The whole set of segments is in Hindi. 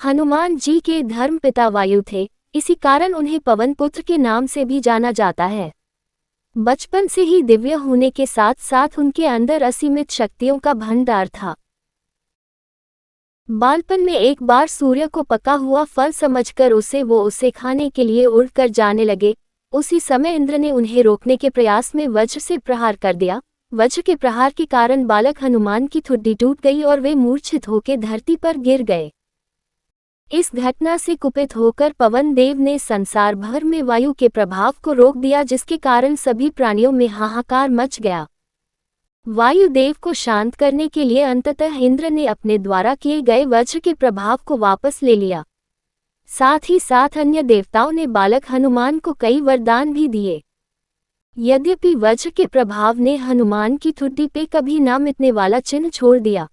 हनुमान जी के धर्म पिता वायु थे, इसी कारण उन्हें पवन पुत्र के नाम से भी जाना जाता है। बचपन से ही दिव्य होने के साथ साथ उनके अंदर असीमित शक्तियों का भंडार था। बालपन में एक बार सूर्य को पका हुआ फल समझकर उसे खाने के लिए उड़कर जाने लगे। उसी समय इंद्र ने उन्हें रोकने के प्रयास में वज्र से प्रहार कर दिया। वज्र के प्रहार के कारण बालक हनुमान की ठुड्डी टूट गई और वे मूर्छित होकर धरती पर गिर गए। इस घटना से कुपित होकर पवन देव ने संसार भर में वायु के प्रभाव को रोक दिया, जिसके कारण सभी प्राणियों में हाहाकार मच गया। वायुदेव को शांत करने के लिए अंततः इंद्र ने अपने द्वारा किए गए वज्र के प्रभाव को वापस ले लिया। साथ ही साथ अन्य देवताओं ने बालक हनुमान को कई वरदान भी दिए। यद्यपि वज्र के प्रभाव ने हनुमान की ठुड्डी पे कभी न मिटने वाला चिन्ह छोड़ दिया।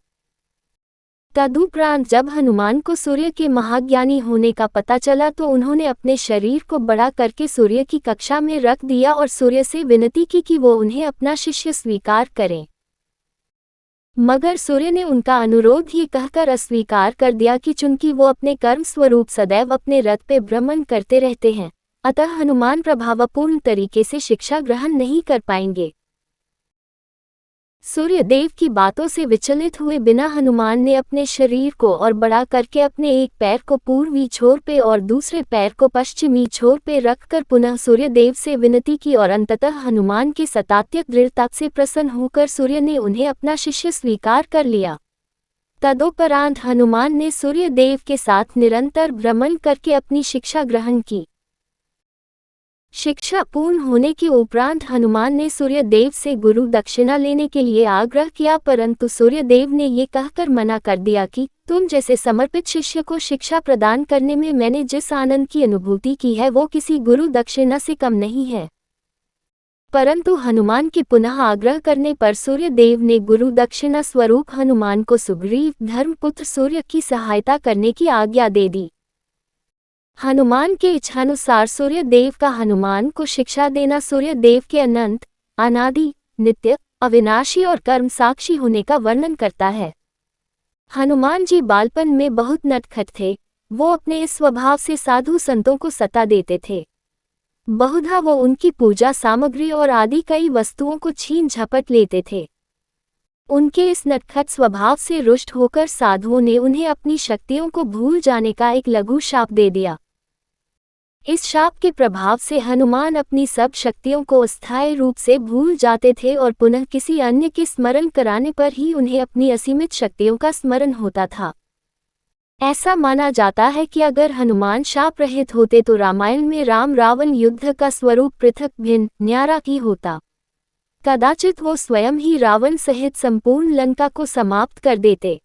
तदुपरांत जब हनुमान को सूर्य के महाज्ञानी होने का पता चला तो उन्होंने अपने शरीर को बड़ा करके सूर्य की कक्षा में रख दिया और सूर्य से विनती की कि वो उन्हें अपना शिष्य स्वीकार करें। मगर सूर्य ने उनका अनुरोध ये कहकर अस्वीकार कर दिया कि चूंकि वो अपने कर्म स्वरूप सदैव अपने रथ पे भ्रमण करते रहते हैं, अतः हनुमान प्रभावपूर्ण तरीके से शिक्षा ग्रहण नहीं कर पाएंगे। सूर्य देव की बातों से विचलित हुए बिना हनुमान ने अपने शरीर को और बड़ा करके अपने एक पैर को पूर्वी छोर पे और दूसरे पैर को पश्चिमी छोर पे रखकर पुनः सूर्य देव से विनती की और अंततः हनुमान की सतात्यक दृढ़ता से प्रसन्न होकर सूर्य ने उन्हें अपना शिष्य स्वीकार कर लिया। तदुपरांत हनुमान ने सूर्य देव के साथ निरंतर भ्रमण करके अपनी शिक्षा ग्रहण की। शिक्षा पूर्ण होने के उपरांत हनुमान ने सूर्य देव से गुरु दक्षिणा लेने के लिए आग्रह किया, परंतु सूर्य देव ने ये कहकर मना कर दिया कि तुम जैसे समर्पित शिष्य को शिक्षा प्रदान करने में मैंने जिस आनंद की अनुभूति की है वो किसी गुरु दक्षिणा से कम नहीं है। परंतु हनुमान के पुनः आग्रह करने पर सूर्य देव ने गुरु दक्षिणा स्वरूप हनुमान को सुग्रीव धर्मपुत्र सूर्य की सहायता करने की आज्ञा दे दी। हनुमान के इच्छानुसार सूर्य देव का हनुमान को शिक्षा देना सूर्य देव के अनंत, अनादि, नित्य, अविनाशी और कर्म साक्षी होने का वर्णन करता है। हनुमान जी बालपन में बहुत नटखट थे। वो अपने इस स्वभाव से साधु संतों को सता देते थे। बहुधा वो उनकी पूजा सामग्री और आदि कई वस्तुओं को छीन झपट लेते थे। उनके इस नटखट स्वभाव से रुष्ट होकर साधुओं ने उन्हें अपनी शक्तियों को भूल जाने का एक लघु शाप दे दिया। इस शाप के प्रभाव से हनुमान अपनी सब शक्तियों को अस्थायी रूप से भूल जाते थे और पुनः किसी अन्य के स्मरण कराने पर ही उन्हें अपनी असीमित शक्तियों का स्मरण होता था। ऐसा माना जाता है कि अगर हनुमान शाप रहित होते तो रामायण में राम रावण युद्ध का स्वरूप पृथक भिन्न न्यारा ही होता। कदाचित वो स्वयं ही रावण सहित संपूर्ण लंका को समाप्त कर देते।